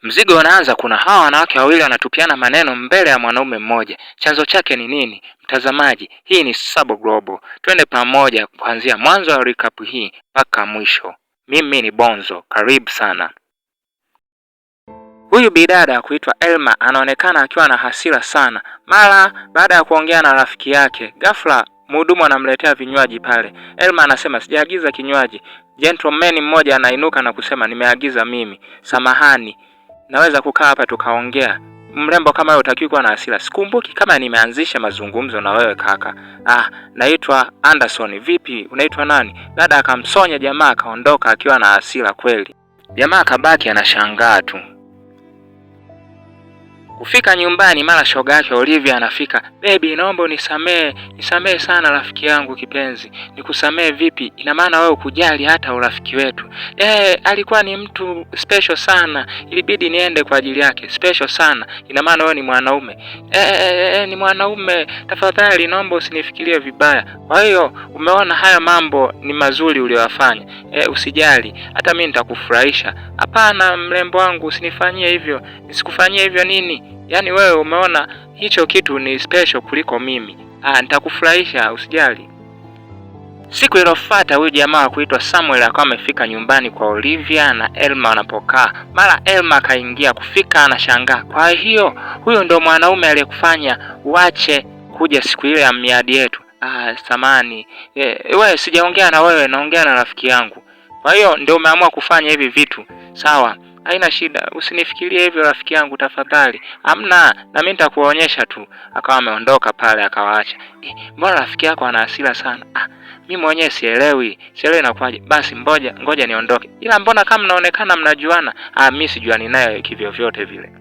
Mzigo unaanza. Kuna hawa wanawake wawili wanatupiana maneno mbele ya mwanaume mmoja. Chanzo chake ni nini? Mtazamaji, hii ni Sabo Global. Twende pamoja kuanzia mwanzo wa recap hii mpaka mwisho. Mimi ni Bonzo, karibu sana. Huyu bidada kuitwa Elma anaonekana akiwa na hasira sana. Mara baada ya kuongea na rafiki yake, ghafla mhudumu anamletea vinywaji pale. Elma anasema sijaagiza kinywaji. Gentleman mmoja anainuka na kusema nimeagiza mimi. Samahani, naweza kukaa hapa tukaongea? Mrembo kama wewe utakiwa kuwa na hasira. Sikumbuki kama nimeanzisha mazungumzo na wewe kaka. Naitwa Anderson. Vipi, unaitwa nani? Dada akamsonya jamaa akaondoka akiwa na hasira kweli. Jamaa akabaki anashangaa tu. Kufika nyumbani mara shoga yake Olivia anafika. Baby, naomba nisamee sana rafiki yangu kipenzi. Nikusamee vipi? Ina maana wewe kujali hata urafiki wetu. Alikuwa ni mtu special sana. Ilibidi niende kwa ajili yake. Special sana. Ina maana wewe ni mwanaume. Ni mwanaume. Tafadhali naomba usinifikirie vibaya. Kwa hiyo umeona haya mambo ni mazuri uliyofanya. Usijali. Hata mimi nitakufurahisha. Hapana mrembo wangu, usinifanyie hivyo. Nisikufanyie hivyo nini? Yaani wewe umeona hicho kitu ni special kuliko mimi. Nitakufurahisha, usijali. Siku iliyofuata huyu jamaa kuitwa Samuel akawa amefika nyumbani kwa Olivia na Elma wanapokaa. Mara Elma akaingia. Kufika anashangaa. Kwa hiyo huyo ndo mwanaume aliyekufanya uache kuja siku ile ya miadi yetu? Samani. Wewe sijaongea na wewe, naongea na rafiki yangu. Kwa hiyo ndio umeamua kufanya hivi vitu? Sawa. Haina shida, usinifikirie hivyo rafiki yangu tafadhali. Hamna, na mimi nitakuonyesha tu. Akawa ameondoka pale akawaacha. Mbona rafiki yako ana hasira sana? Mimi mwenyewe sielewi inakuwaje. Basi ngoja niondoke. Ila mbona kama mnaonekana mnajuana? Mimi sijuani naye kivyo vyote vile.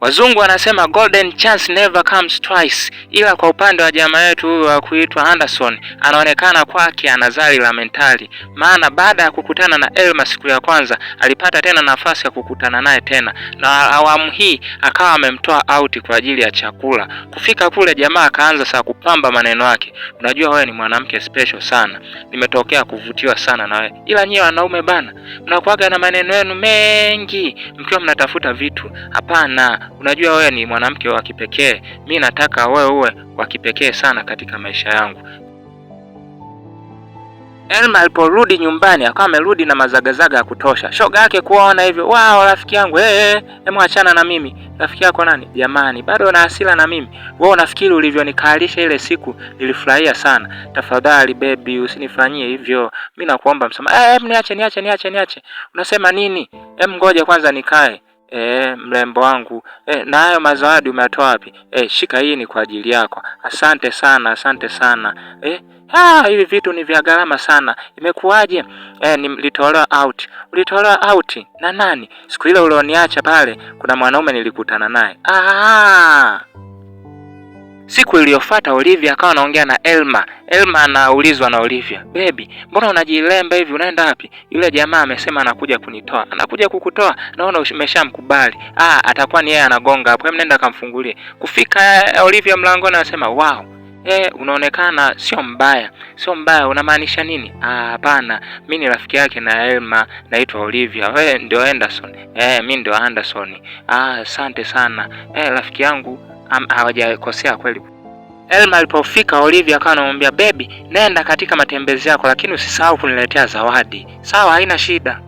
Wazungu wanasema golden chance never comes twice. Ila kwa upande wa jamaa yetu huyu wa kuitwa Anderson, anaonekana kwake anazali la mentali. Maana baada ya kukutana na Elma siku ya kwanza, alipata tena nafasi ya kukutana naye tena. Na awamu hii akawa amemtoa out kwa ajili ya chakula. Kufika kule jamaa akaanza saa kupamba maneno yake. Unajua wewe ni mwanamke special sana. Nimetokea kuvutiwa sana na wewe. Ila nyie wanaume bana, mnakuaga na maneno yenu mengi mkiwa mnatafuta vitu. Hapana. Unajua wewe ni mwanamke wa kipekee. Mimi nataka wewe uwe wa kipekee sana katika maisha yangu. Elma aliporudi nyumbani akawa amerudi na mazagazaga ya kutosha. Shoga yake kuona hivyo, "Wow, rafiki yangu, hebu achana na mimi." Rafiki yako nani? Jamani, bado una hasira na mimi? Wewe unafikiri ulivyonikalisha ile siku nilifurahia sana? Tafadhali baby, usinifanyie hivyo. Mimi nakuomba msamaha. Niache. Unasema nini? Ngoja kwanza nikae. Mrembo wangu, na hayo mazawadi umetoa wapi? Shika, hii ni kwa ajili yako. Asante sana. Hivi vitu ni vya gharama sana. Imekuwaje? Nilitolewa out. Ulitolewa out na nani? Siku ile ulioniacha pale, kuna mwanaume nilikutana naye. Siku iliyofuata Olivia akawa anaongea na Elma. Elma anaulizwa na Olivia, "Baby, mbona unajilemba hivi? Unaenda wapi?" Yule jamaa amesema anakuja kunitoa. Anakuja kukutoa? Naona umeshamkubali. Atakuwa ni yeye anagonga hapo. Nenda kamfungulie. Kufika Olivia mlangoni anasema, "Wow. Unaonekana sio mbaya. Unamaanisha nini?" Hapana, mimi ni rafiki yake na Elma, naitwa Olivia. Wewe ndio Anderson? Mimi ndio Anderson. Asante sana. Rafiki yangu hawajakosea kweli. Elma alipofika Olivia akawa anamwambia, "Baby, nenda katika matembezi yako lakini usisahau kuniletea zawadi." Sawa, haina shida.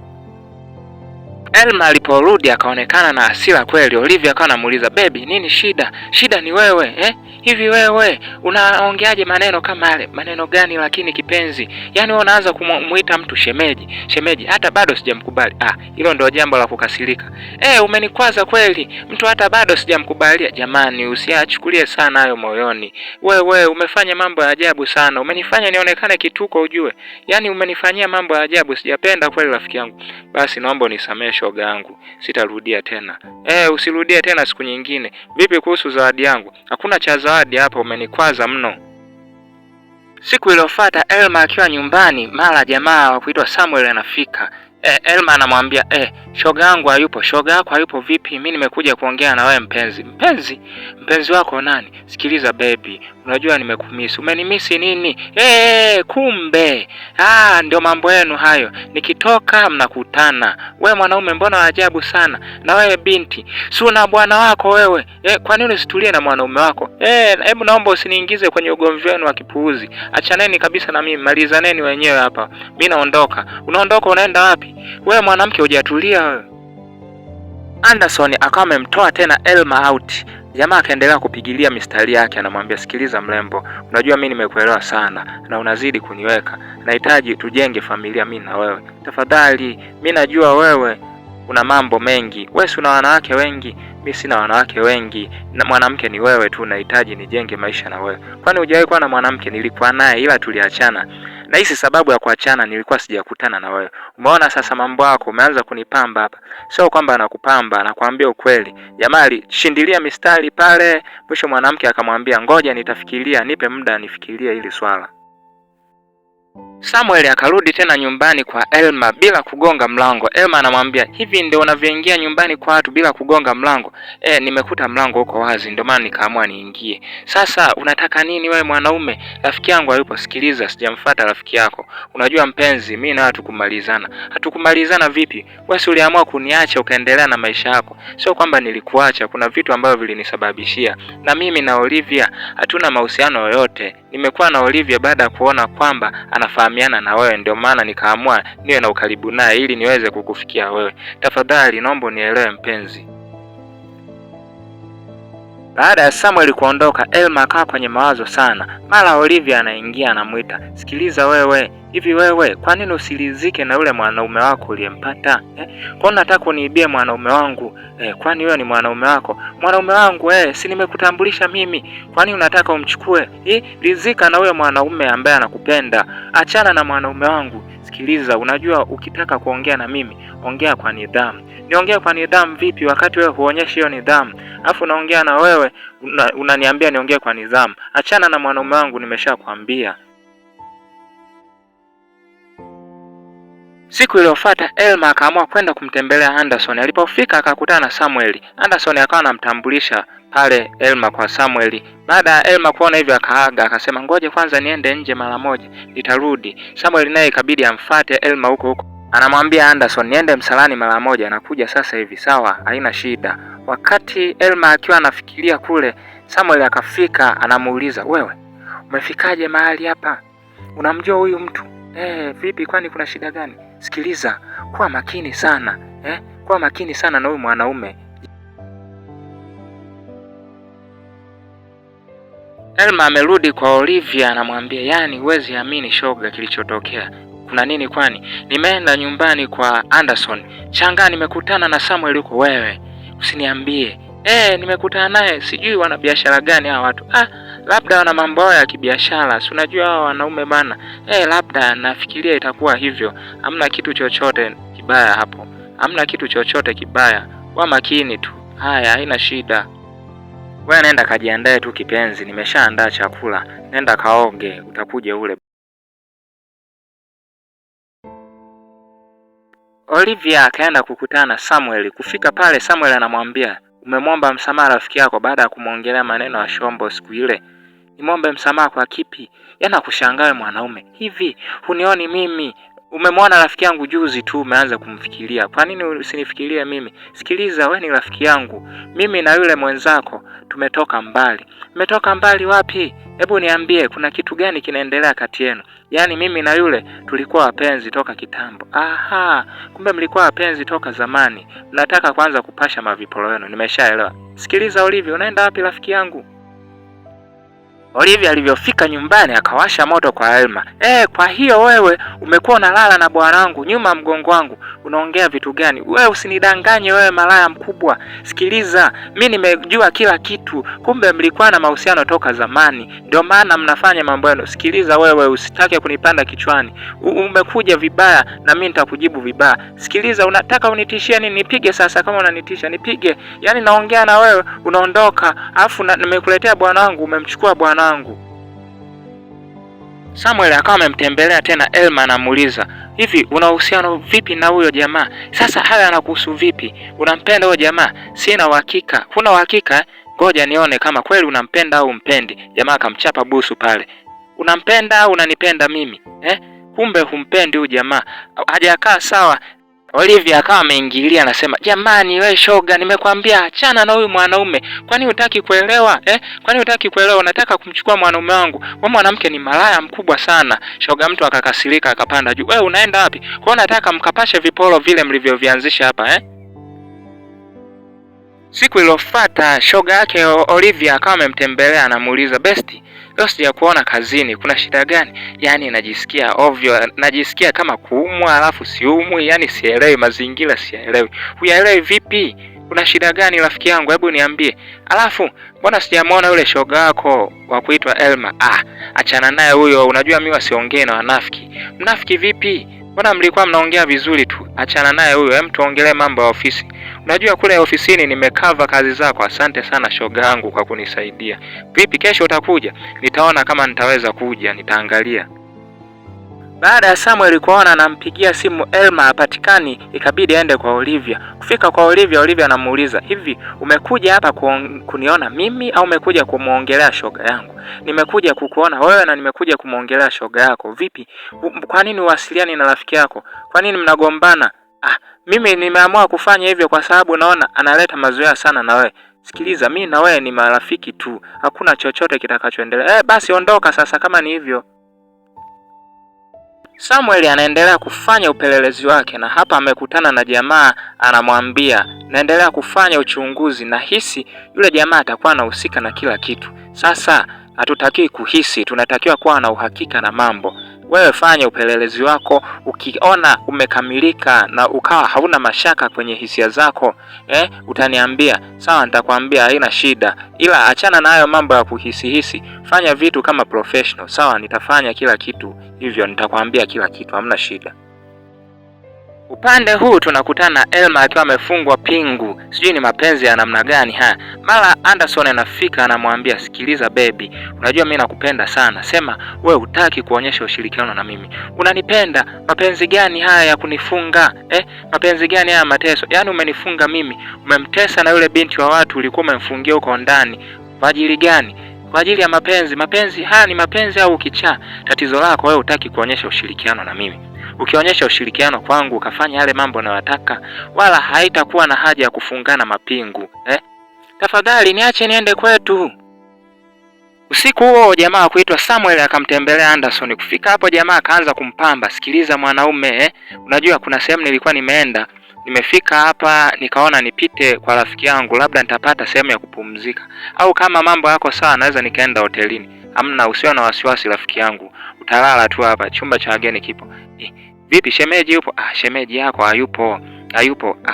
Elma aliporudi akaonekana na hasira kweli. Olivia akawa anamuuliza, "Baby, nini shida?" "Shida ni wewe, Hivi wewe unaongeaje maneno kama yale?" "Maneno gani lakini kipenzi? Yaani wewe unaanza kumuita mtu shemeji hata bado sijamkubali." Hilo ndio jambo la kukasirika. Umenikwaza kweli. Mtu hata bado sijamkubalia. Jamani, usiachukulie sana hayo moyoni. Wewe umefanya mambo ya ajabu sana. Umenifanya nionekane kituko ujue. Yaani umenifanyia mambo ya ajabu, sijapenda kweli rafiki yangu. Basi naomba unisamehe shoga yangu. Sitarudia tena. Usirudie tena siku nyingine. Vipi kuhusu zawadi yangu? Hakuna cha zawadi hapa, umenikwaza mno. Siku iliyofuata Elma akiwa nyumbani, mara jamaa wa kuitwa Samuel anafika. Elma anamwambia, shoga yangu hayupo." "Shoga yako hayupo vipi? Mimi nimekuja kuongea na wewe mpenzi." Mpenzi wako nani?" "Sikiliza baby, unajua nimekumisi. Umenimisi nini? Kumbe ndio mambo yenu hayo. Nikitoka mnakutana. Wewe mwanaume mbona ajabu sana? Na wewe binti, si una bwana wako wewe? Kwa nini usitulie na mwanaume wako? Hebu naomba usiniingize kwenye ugomvi wenu wa kipuuzi. Achaneni kabisa na mimi, malizaneni wenyewe hapa. Mimi naondoka. Unaondoka unaenda wapi? Wewe mwanamke hujatulia wewe. Anderson akawa amemtoa tena Elma out. Jamaa akaendelea kupigilia mistari yake, anamwambia sikiliza mrembo, unajua mimi nimekuelewa sana na unazidi kuniweka. Nahitaji tujenge familia mimi na wewe. Tafadhali, mimi najua wewe una mambo mengi. Wewe una wanawake wengi, mimi sina wanawake wengi. Na mwanamke ni wewe tu, nahitaji nijenge maisha na wewe. Kwani hujawahi kuwa na mwanamke? Nilikuwa naye ila tuliachana. Na hisi sababu ya kuachana, nilikuwa sijakutana na wewe. Umeona sasa mambo yako umeanza kunipamba hapa. Sio kwamba anakupamba, nakwambia ukweli. Jamaa alishindilia mistari pale, mwisho mwanamke akamwambia ngoja nitafikiria, nipe muda nifikirie hili swala. Samuel akarudi tena nyumbani kwa Elma bila kugonga mlango. Elma anamwambia, hivi ndio unavyoingia nyumbani kwa watu bila kugonga mlango? Nimekuta mlango uko wazi ndio maana nikaamua niingie. Sasa unataka nini wewe mwanaume? Rafiki yangu hayupo. Sikiliza, sijamfuata rafiki yako. Unajua mpenzi, mimi na hatukumalizana. Hatukumalizana vipi? Wewe uliamua kuniacha ukaendelea na maisha yako. Sio kwamba nilikuacha, kuna vitu ambavyo vilinisababishia. Na mimi na Olivia hatuna mahusiano yoyote. Nimekuwa na Olivia baada ya kuona kwamba anafahamiana na wewe, ndio maana nikaamua niwe na ukaribu naye ili niweze kukufikia wewe. Tafadhali naomba unielewe mpenzi. Baada ya Samuel kuondoka, Elma akawa kwenye mawazo sana. Mara Olivia anaingia anamuita, sikiliza wewe, hivi wewe kwa nini usilizike na yule mwanaume wako uliyempata? Kwa nini unataka uniibie mwanaume wangu? Kwani wewe ni mwanaume wako? Mwanaume wangu si nimekutambulisha mimi. Kwani unataka umchukue? Rizika na yule mwanaume ambaye anakupenda. Achana na mwanaume wangu. Sikiliza, unajua ukitaka kuongea na mimi, ongea kwa nidhamu. Niongea kwa nidhamu vipi wakati wewe huonyeshi hiyo nidhamu? Alafu naongea na wewe unaniambia niongee kwa nidhamu. Achana na mwanaume wangu, nimeshakwambia. Siku iliyofuata Elma akaamua kwenda kumtembelea Anderson. Alipofika akakutana na Samuel. Anderson akawa anamtambulisha pale Elma kwa Samuel. Baada ya Elma kuona hivyo akaaga, akasema ngoja kwanza niende nje mara moja, nitarudi. Samuel naye ikabidi amfuate Elma huko. Anamwambia Anderson, niende msalani mara moja, nakuja sasa hivi. Sawa, haina shida. Wakati Elma akiwa anafikiria kule, Samuel akafika, anamuuliza, wewe umefikaje mahali hapa? Unamjua huyu mtu? Vipi, kwani kuna shida gani? Sikiliza, kuwa makini sana. Kuwa makini sana na huyu mwanaume. Elma amerudi kwa Olivia, anamwambia, yani huwezi amini shoga kilichotokea. Kuna nini kwani? Nimeenda nyumbani kwa Anderson. Shangaa nimekutana na Samuel huko. Wewe usiniambie. Nimekutana naye, sijui wana biashara gani hawa watu. Labda wana mambo ya kibiashara. Si unajua hao wanaume bana. Labda nafikiria itakuwa hivyo. Hamna kitu chochote kibaya hapo. Hamna kitu chochote kibaya. Wa makini tu. Haya, haina shida. Wewe nenda kajiandae tu kipenzi, nimeshaandaa chakula. Nenda kaoge, utakuja ule. Olivia akaenda kukutana na Samuel. Kufika pale, Samuel anamwambia, umemwomba msamaha rafiki yako baada ya kumwongelea maneno ya shombo siku ile. Nimwombe msamaha kwa kipi? Yana kushangaa mwanaume. Hivi hunioni mimi? Umemwona rafiki yangu juzi tu umeanza kumfikiria. Kwa nini usinifikirie mimi? Sikiliza, wewe ni rafiki yangu. Mimi na yule mwenzako tumetoka mbali. Umetoka mbali wapi? Hebu niambie, kuna kitu gani kinaendelea kati yenu? Yaani mimi na yule tulikuwa wapenzi toka kitambo. Kumbe mlikuwa wapenzi toka zamani. Mnataka kwanza kupasha mavipolo yenu. Nimeshaelewa. Sikiliza Olivia, unaenda wapi rafiki yangu? Olivia alivyofika nyumbani akawasha moto kwa Elma. Kwa hiyo wewe umekuwa unalala na bwanangu nyuma mgongo wangu. Unaongea vitu gani? Wewe usinidanganye wewe malaya mkubwa. Sikiliza, mimi nimejua kila kitu. Kumbe mlikuwa na mahusiano toka zamani. Ndio maana mnafanya mambo yenu. Sikiliza wewe, usitake kunipanda kichwani. Umekuja vibaya na mimi nitakujibu vibaya. Sikiliza, unataka unitishie nini? Nipige sasa kama unanitisha. Nipige. Yaani naongea na wewe unaondoka. Alafu nimekuletea bwanangu, umemchukua bwanangu. Samuel akawa amemtembelea tena Elma, anamuuliza, hivi una uhusiano vipi na huyo jamaa? Sasa haya anakuhusu vipi? Unampenda huyo jamaa? Sina uhakika. Huna uhakika? ngoja nione kama kweli unampenda au umpendi. Jamaa akamchapa busu pale. Unampenda au unanipenda mimi? Kumbe humpendi huyu jamaa. Hajakaa sawa. Olivia akawa ameingilia anasema, "Jamani wewe shoga, nimekwambia achana na huyu mwanaume. Kwani hutaki kuelewa? Kwani hutaki kuelewa? Unataka kumchukua mwanaume wangu? Wewe mwanamke ni malaya mkubwa sana." Shoga mtu akakasirika akapanda juu. "Wewe unaenda wapi? Kwa unataka mkapashe viporo vile mlivyovianzisha hapa, Siku iliyofuata shoga yake Olivia akawa amemtembelea anamuuliza, "Besti, leo sijakuona kazini, kuna shida gani?" Yaani najisikia ovyo, najisikia kama kuumwa alafu siumwi, yaani sielewi mazingira sielewi. Huyaelewi vipi? Kuna shida gani rafiki yangu? Hebu niambie. Alafu mbona sijamuona yule shoga yako wa kuitwa Elma? Achana naye huyo, unajua mimi wasiongee na wanafiki. Mnafiki vipi? Mbona mlikuwa mnaongea vizuri tu? Achana naye huyo, tuongelee mambo ya ofisi. Unajua kule ofisini nimekava kazi zako. Asante sana shoga yangu kwa kunisaidia. Vipi kesho utakuja? Nitaona kama nitaweza kuja, nitaangalia. Baada ya Samuel kuona anampigia simu Elma hapatikani, ikabidi aende kwa Olivia. Kufika kwa Olivia anamuuliza, "Hivi umekuja hapa kuniona mimi au umekuja kumuongelea shoga yangu?" "Nimekuja kukuona wewe na nimekuja kumuongelea shoga yako." "Vipi? Kwa nini uwasiliani na rafiki yako? Kwa nini mnagombana?" Mimi nimeamua kufanya hivyo kwa sababu naona analeta mazoea sana na wewe." "Sikiliza, mimi na wewe ni marafiki tu. Hakuna chochote kitakachoendelea." Basi ondoka sasa kama ni hivyo." Samuel anaendelea kufanya upelelezi wake na hapa amekutana na jamaa anamwambia, "Naendelea kufanya uchunguzi na hisi yule jamaa atakuwa anahusika na kila kitu." Sasa hatutakiwi kuhisi, tunatakiwa kuwa na uhakika na mambo. Wewe fanya upelelezi wako, ukiona umekamilika na ukawa hauna mashaka kwenye hisia zako, utaniambia. Sawa, nitakwambia haina shida. Ila achana na hayo mambo ya kuhisi. Fanya vitu kama professional. Sawa, nitafanya kila kitu. Hivyo nitakwambia kila kitu, hamna shida. Upande huu tunakutana na Elma akiwa amefungwa pingu. Sijui ni mapenzi ya namna gani Mara Anderson anafika anamwambia, "Sikiliza baby, unajua mimi nakupenda sana. Sema wewe hutaki kuonyesha ushirikiano na mimi. Unanipenda? Mapenzi gani haya ya kunifunga? Mapenzi gani haya mateso? Yaani umenifunga mimi, umemtesa na yule binti wa watu ulikuwa umemfungia huko ndani. Kwa ajili gani? Kwa ajili ya mapenzi. Mapenzi haya ni mapenzi au kichaa? Tatizo lako wewe hutaki kuonyesha ushirikiano na mimi. Ukionyesha ushirikiano kwangu ukafanya yale mambo ninayotaka, wala haitakuwa na haja ya kufungana mapingu. Tafadhali niache niende kwetu." Usiku huo jamaa kuitwa Samuel akamtembelea Anderson. Kufika hapo jamaa akaanza kumpamba, "Sikiliza mwanaume, unajua kuna sehemu nilikuwa nimeenda. Nimefika hapa nikaona nipite kwa rafiki yangu, labda nitapata sehemu ya kupumzika. Au kama mambo yako sawa naweza nikaenda hotelini." "Hamna, usiwe na wasiwasi rafiki yangu. Utalala tu hapa, chumba cha wageni kipo." "Vipi shemeji yupo?" "Shemeji yako hayupo."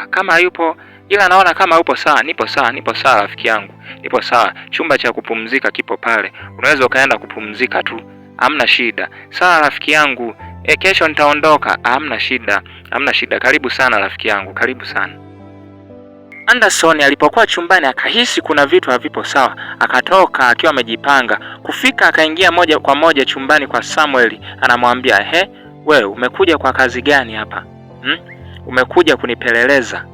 Kama hayupo, ila naona kama upo sawa." Nipo sawa rafiki yangu. Nipo sawa. Chumba cha kupumzika kipo pale. Unaweza ukaenda kupumzika tu. Hamna shida." "Sawa rafiki yangu. Kesho nitaondoka." Hamna shida. Karibu sana rafiki yangu. Karibu sana." Anderson alipokuwa chumbani akahisi kuna vitu havipo sawa. Akatoka akiwa amejipanga. Kufika akaingia moja kwa moja chumbani kwa Samuel. Anamwambia, "Wewe umekuja kwa kazi gani hapa? Umekuja kunipeleleza?"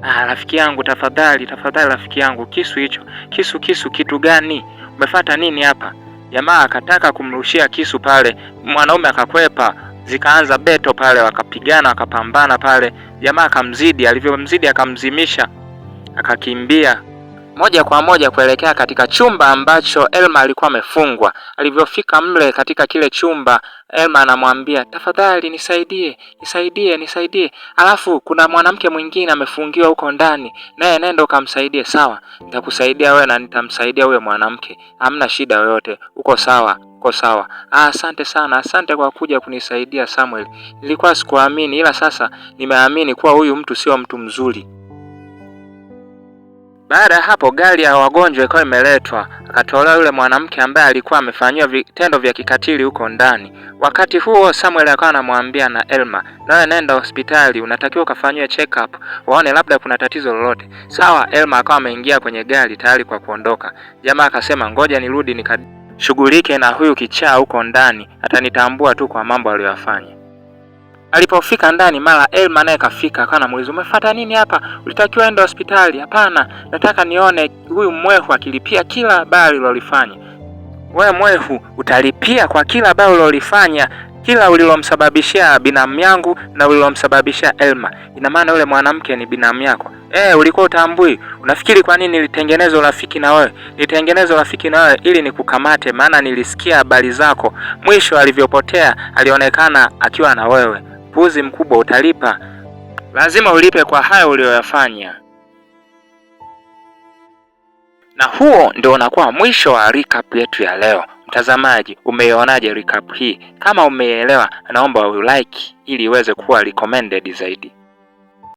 "Rafiki yangu tafadhali rafiki yangu, kisu hicho. Kisu kitu gani? Umefuata nini hapa?" Jamaa akataka kumrushia kisu pale, mwanaume akakwepa, zikaanza beto pale, wakapigana wakapambana pale. Jamaa akamzidi, alivyomzidi akamzimisha, akakimbia moja kwa moja kuelekea katika chumba ambacho Elma alikuwa amefungwa. Alivyofika mle katika kile chumba, Elma anamwambia, "Tafadhali nisaidie. Alafu kuna mwanamke mwingine amefungiwa huko ndani. Naye nenda ukamsaidie." "Sawa, nitakusaidia wewe na nitamsaidia huyo mwanamke. Hamna shida yoyote. Uko sawa." Asante sana. Asante kwa kuja kunisaidia Samuel. Nilikuwa sikuamini ila sasa nimeamini kuwa huyu mtu sio mtu mzuri." Baada ya hapo gari ya wagonjwa ikawa imeletwa, akatolewa yule mwanamke ambaye alikuwa amefanywa vitendo vya kikatili huko ndani. Wakati huo Samuel akawa anamwambia na Elma, "Nawe nenda hospitali, unatakiwa ukafanywe check up, waone labda kuna tatizo lolote." "Sawa." Elma akawa ameingia kwenye gari tayari kwa kuondoka. Jamaa akasema, "Ngoja nirudi nikashughulike na huyu kichaa huko ndani, atanitambua tu kwa mambo aliyofanya." Alipofika ndani, mara Elma naye kafika, akawa anamuuliza, umefuata nini hapa? Ulitakiwa ende hospitali. Hapana, nataka nione huyu mwehu akilipia kila baya ulilofanya. Wewe mwehu utalipia kwa kila baya ulilofanya, kila ulilomsababishia binamu yangu na ulilomsababishia Elma. Ina maana yule mwanamke ni binamu yako. Ulikuwa utambui? Unafikiri kwa nini nilitengeneza urafiki na wewe? Nilitengeneza urafiki na wewe ili nikukamate, maana nilisikia habari zako. Mwisho alivyopotea alionekana akiwa na wewe. Puzi mkubwa, utalipa. Lazima ulipe kwa hayo uliyoyafanya. Na huo ndio unakuwa mwisho wa recap yetu ya leo. Mtazamaji, umeionaje recap hii? Kama umeelewa, naomba ulike ili iweze kuwa recommended zaidi.